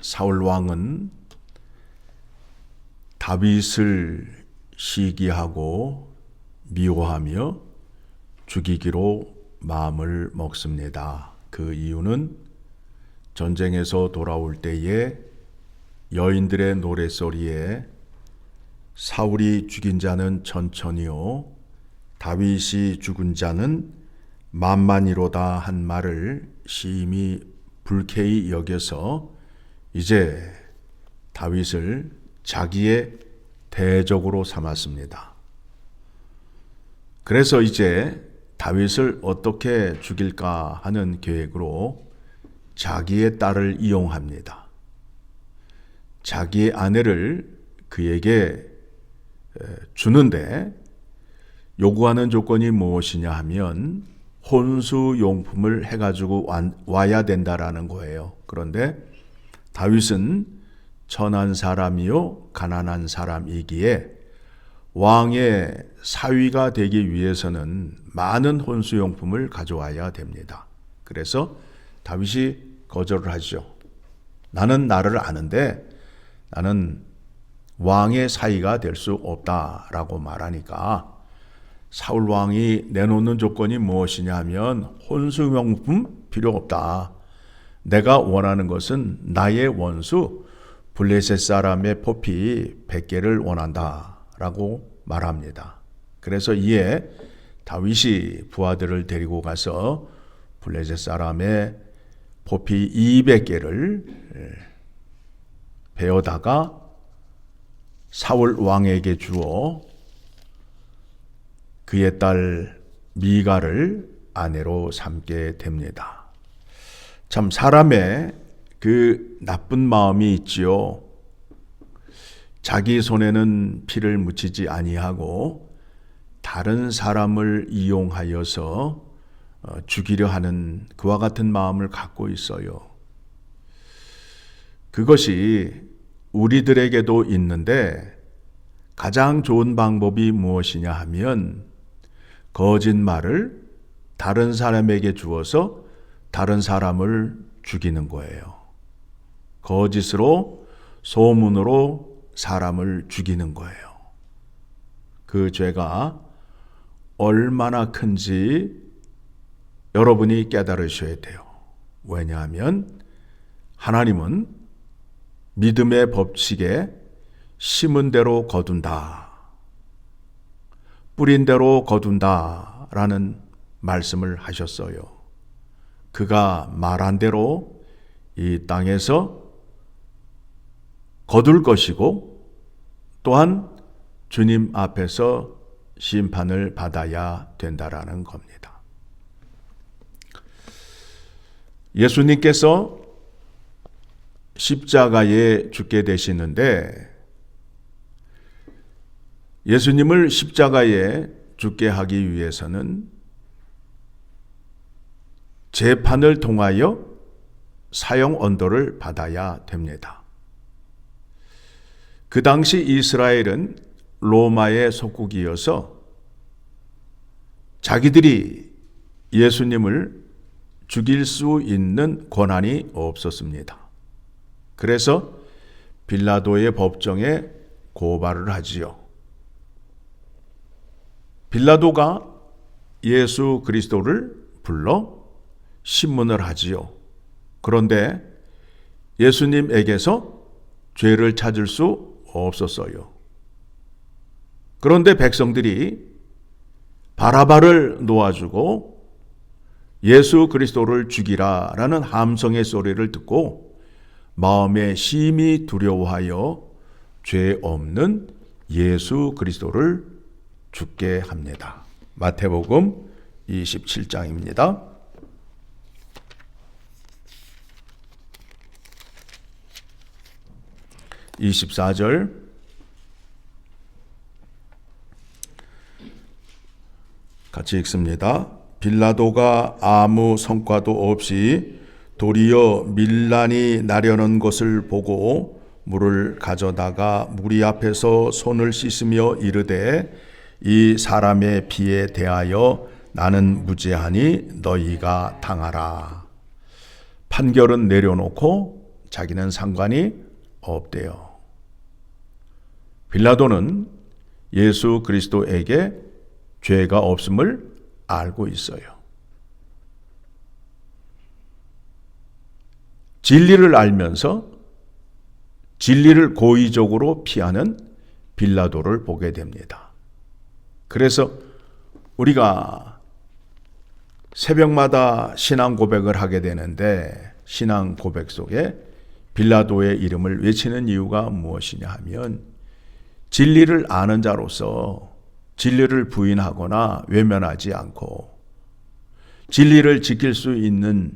사울 왕은 다윗을 시기하고 미워하며 죽이기로 마음을 먹습니다. 그 이유는 전쟁에서 돌아올 때에 여인들의 노랫소리에 사울이 죽인 자는 천천히요 다윗이 죽은 자는 만만이로다 한 말을 심히 불쾌히 여겨서 이제 다윗을 자기의 대적으로 삼았습니다. 그래서 이제 다윗을 어떻게 죽일까 하는 계획으로 자기의 딸을 이용합니다. 자기의 아내를 그에게 주는데 요구하는 조건이 무엇이냐 하면 혼수용품을 해가지고 와야 된다라는 거예요. 그런데 다윗은 천한 사람이요 가난한 사람이기에 왕의 사위가 되기 위해서는 많은 혼수용품을 가져와야 됩니다. 그래서 다윗이 거절을 하죠. 나는 나를 아는데 나는 왕의 사위가 될 수 없다라고 말하니까 사울 왕이 내놓는 조건이 무엇이냐 하면 혼수용품 필요 없다. 내가 원하는 것은 나의 원수 블레셋 사람의 포피 100개를 원한다 라고 말합니다. 그래서 이에 다윗이 부하들을 데리고 가서 블레셋 사람의 포피 200개를 베어다가 사울 왕에게 주어 그의 딸 미가를 아내로 삼게 됩니다. 참 사람의 그 나쁜 마음이 있지요. 자기 손에는 피를 묻히지 아니하고 다른 사람을 이용하여서 죽이려 하는 그와 같은 마음을 갖고 있어요. 그것이 우리들에게도 있는데 가장 좋은 방법이 무엇이냐 하면 거짓말을 다른 사람에게 주어서 다른 사람을 죽이는 거예요. 거짓으로 소문으로 사람을 죽이는 거예요. 그 죄가 얼마나 큰지 여러분이 깨달으셔야 돼요. 왜냐하면 하나님은 믿음의 법칙에 심은 대로 거둔다. 뿌린 대로 거둔다 라는 말씀을 하셨어요. 그가 말한 대로 이 땅에서 거둘 것이고 또한 주님 앞에서 심판을 받아야 된다라는 겁니다. 예수님께서 십자가에 죽게 되시는데 예수님을 십자가에 죽게 하기 위해서는 재판을 통하여 사형 언도를 받아야 됩니다. 그 당시 이스라엘은 로마의 속국이어서 자기들이 예수님을 죽일 수 있는 권한이 없었습니다. 그래서 빌라도의 법정에 고발을 하지요. 빌라도가 예수 그리스도를 불러 신문을 하지요. 그런데 예수님에게서 죄를 찾을 수 없었어요. 그런데 백성들이 바라바를 놓아주고 예수 그리스도를 죽이라라는 함성의 소리를 듣고 마음에 심히 두려워하여 죄 없는 예수 그리스도를 죽게 합니다. 마태복음 27장입니다. 24절 같이 읽습니다. 빌라도가 아무 성과도 없이 도리어 밀란이 나려는 것을 보고 물을 가져다가 무리 앞에서 손을 씻으며 이르되 이 사람의 피에 대하여 나는 무죄하니 너희가 당하라. 판결은 내려놓고 자기는 상관이 없대요. 빌라도는 예수 그리스도에게 죄가 없음을 알고 있어요. 진리를 알면서 진리를 고의적으로 피하는 빌라도를 보게 됩니다. 그래서 우리가 새벽마다 신앙 고백을 하게 되는데 신앙 고백 속에 빌라도의 이름을 외치는 이유가 무엇이냐 하면 진리를 아는 자로서 진리를 부인하거나 외면하지 않고 진리를 지킬 수 있는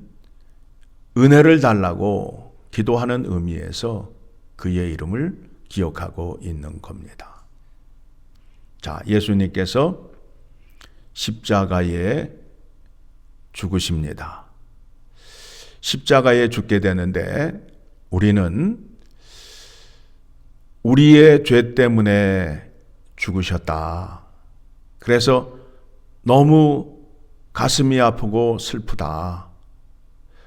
은혜를 달라고 기도하는 의미에서 그의 이름을 기억하고 있는 겁니다. 자, 예수님께서 십자가에 죽으십니다. 십자가에 죽게 되는데 우리는 우리의 죄 때문에 죽으셨다. 그래서 너무 가슴이 아프고 슬프다.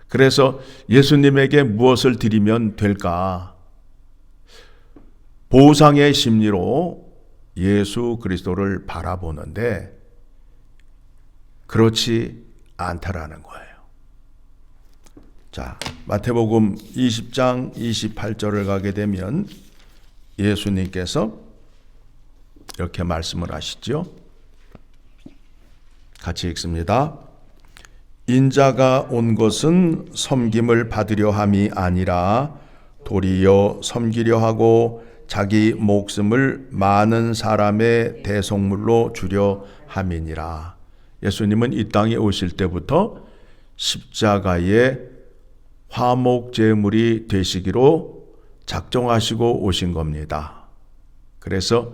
그래서 예수님에게 무엇을 드리면 될까? 보상의 심리로 예수 그리스도를 바라보는데 그렇지 않다라는 거예요. 자, 마태복음 20장 28절을 가게 되면 예수님께서 이렇게 말씀을 하시죠. 같이 읽습니다. 인자가 온 것은 섬김을 받으려 함이 아니라 도리어 섬기려 하고 자기 목숨을 많은 사람의 대속물로 주려 함이니라. 예수님은 이 땅에 오실 때부터 십자가의 화목제물이 되시기로 작정하시고 오신 겁니다. 그래서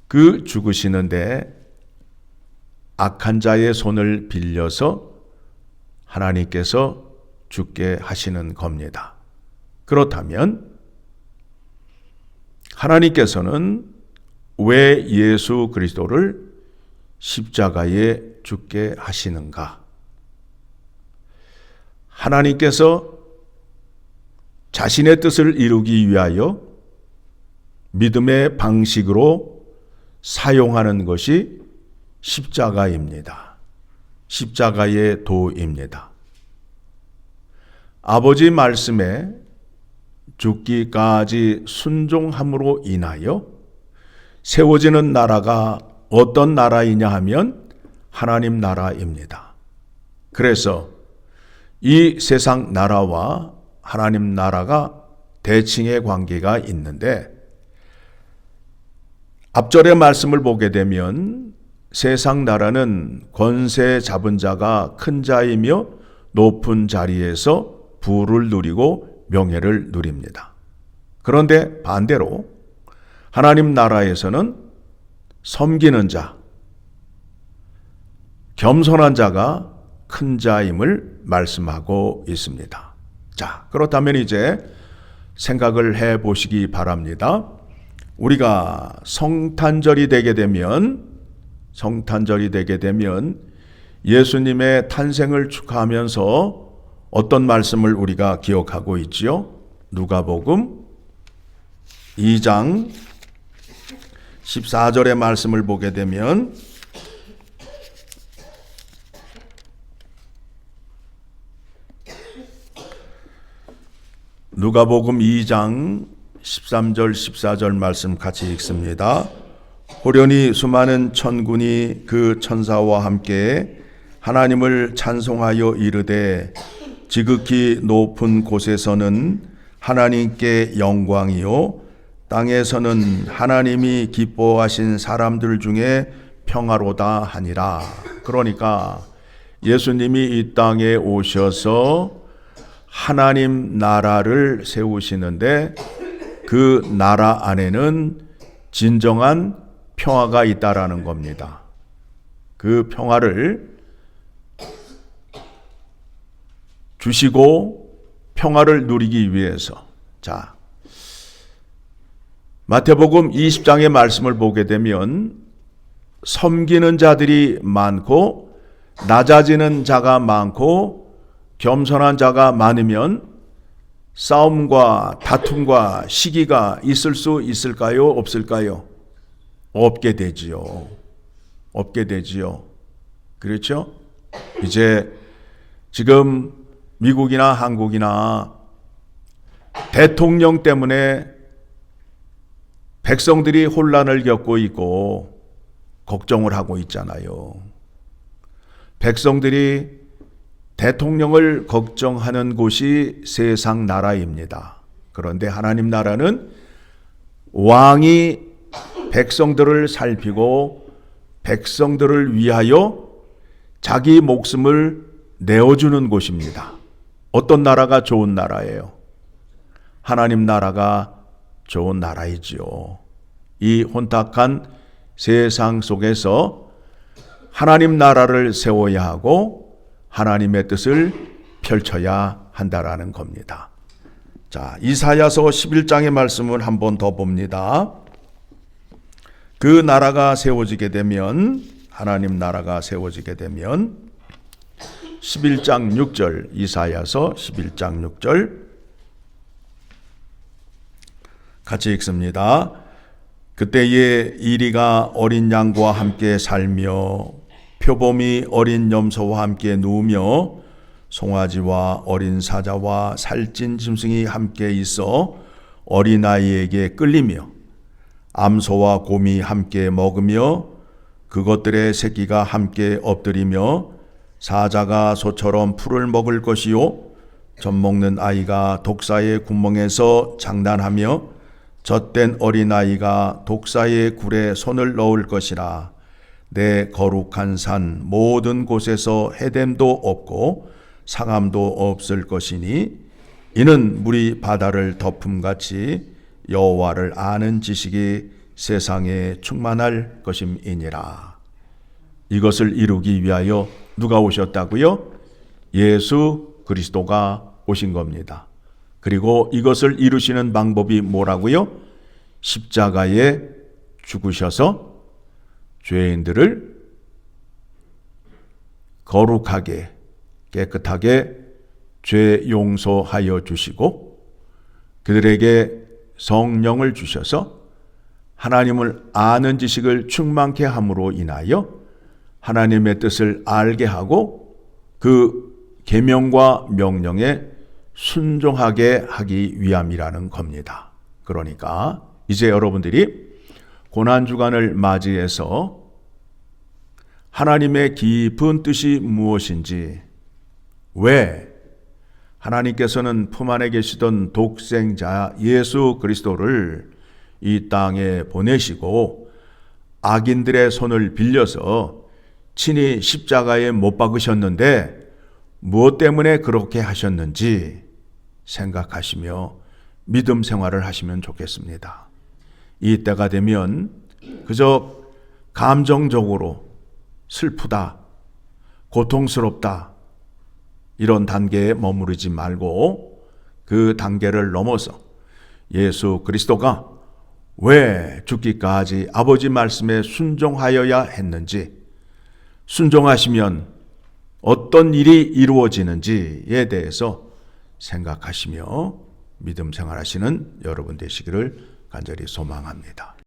그 죽으시는데 악한 자의 손을 빌려서 하나님께서 죽게 하시는 겁니다. 그렇다면 하나님께서는 왜 예수 그리스도를 십자가에 죽게 하시는가? 하나님께서 자신의 뜻을 이루기 위하여 믿음의 방식으로 사용하는 것이 십자가입니다. 십자가의 도입니다. 아버지 말씀에 죽기까지 순종함으로 인하여 세워지는 나라가 어떤 나라이냐 하면 하나님 나라입니다. 그래서 이 세상 나라와 하나님 나라가 대칭의 관계가 있는데 앞절의 말씀을 보게 되면 세상 나라는 권세 잡은 자가 큰 자이며 높은 자리에서 부를 누리고 명예를 누립니다. 그런데 반대로 하나님 나라에서는 섬기는 자, 겸손한 자가 큰 자임을 말씀하고 있습니다. 자, 그렇다면 이제 생각을 해 보시기 바랍니다. 우리가 성탄절이 되게 되면 예수님의 탄생을 축하하면서 어떤 말씀을 우리가 기억하고 있지요? 누가복음 2장 14절의 말씀을 보게 되면 누가복음 2장 13절 14절 말씀 같이 읽습니다. 호련히 수많은 천군이 그 천사와 함께 하나님을 찬송하여 이르되 지극히 높은 곳에서는 하나님께 영광이요 땅에서는 하나님이 기뻐하신 사람들 중에 평화로다 하니라. 그러니까 예수님이 이 땅에 오셔서 하나님 나라를 세우시는데 그 나라 안에는 진정한 평화가 있다라는 겁니다. 그 평화를 주시고 평화를 누리기 위해서 자 마태복음 20장의 말씀을 보게 되면 섬기는 자들이 많고 낮아지는 자가 많고 겸손한 자가 많으면 싸움과 다툼과 시기가 있을 수 있을까요? 없을까요? 없게 되지요. 없게 되지요. 그렇죠? 이제 지금 미국이나 한국이나 대통령 때문에 백성들이 혼란을 겪고 있고 걱정을 하고 있잖아요. 백성들이 대통령을 걱정하는 곳이 세상 나라입니다. 그런데 하나님 나라는 왕이 백성들을 살피고 백성들을 위하여 자기 목숨을 내어주는 곳입니다. 어떤 나라가 좋은 나라예요? 하나님 나라가 좋은 나라이지요. 이 혼탁한 세상 속에서 하나님 나라를 세워야 하고 하나님의 뜻을 펼쳐야 한다라는 겁니다. 자, 이사야서 11장의 말씀을 한 번 더 봅니다. 그 나라가 세워지게 되면, 하나님 나라가 세워지게 되면 11장 6절, 이사야서 11장 6절 같이 읽습니다. 그때에 이리가 어린 양과 함께 살며 표범이 어린 염소와 함께 누우며 송아지와 어린 사자와 살찐 짐승이 함께 있어 어린아이에게 끌리며 암소와 곰이 함께 먹으며 그것들의 새끼가 함께 엎드리며 사자가 소처럼 풀을 먹을 것이요 젖 먹는 아이가 독사의 구멍에서 장난하며 젖된 어린아이가 독사의 굴에 손을 넣을 것이라. 내 거룩한 산 모든 곳에서 해됨도 없고 상함도 없을 것이니 이는 물이 바다를 덮음같이 여호와를 아는 지식이 세상에 충만할 것임이니라. 이것을 이루기 위하여 누가 오셨다고요? 예수 그리스도가 오신 겁니다. 그리고 이것을 이루시는 방법이 뭐라고요? 십자가에 죽으셔서 죄인들을 거룩하게 깨끗하게 죄 용서하여 주시고 그들에게 성령을 주셔서 하나님을 아는 지식을 충만케 함으로 인하여 하나님의 뜻을 알게 하고 그 계명과 명령에 순종하게 하기 위함이라는 겁니다. 그러니까 이제 여러분들이 고난주간을 맞이해서 하나님의 깊은 뜻이 무엇인지, 왜 하나님께서는 품 안에 계시던 독생자 예수 그리스도를 이 땅에 보내시고 악인들의 손을 빌려서 친히 십자가에 못 박으셨는데 무엇 때문에 그렇게 하셨는지 생각하시며 믿음 생활을 하시면 좋겠습니다. 이 때가 되면 그저 감정적으로 슬프다, 고통스럽다 이런 단계에 머무르지 말고 그 단계를 넘어서 예수 그리스도가 왜 죽기까지 아버지 말씀에 순종하여야 했는지, 순종하시면 어떤 일이 이루어지는지에 대해서 생각하시며 믿음 생활하시는 여러분 되시기를 간절히 소망합니다.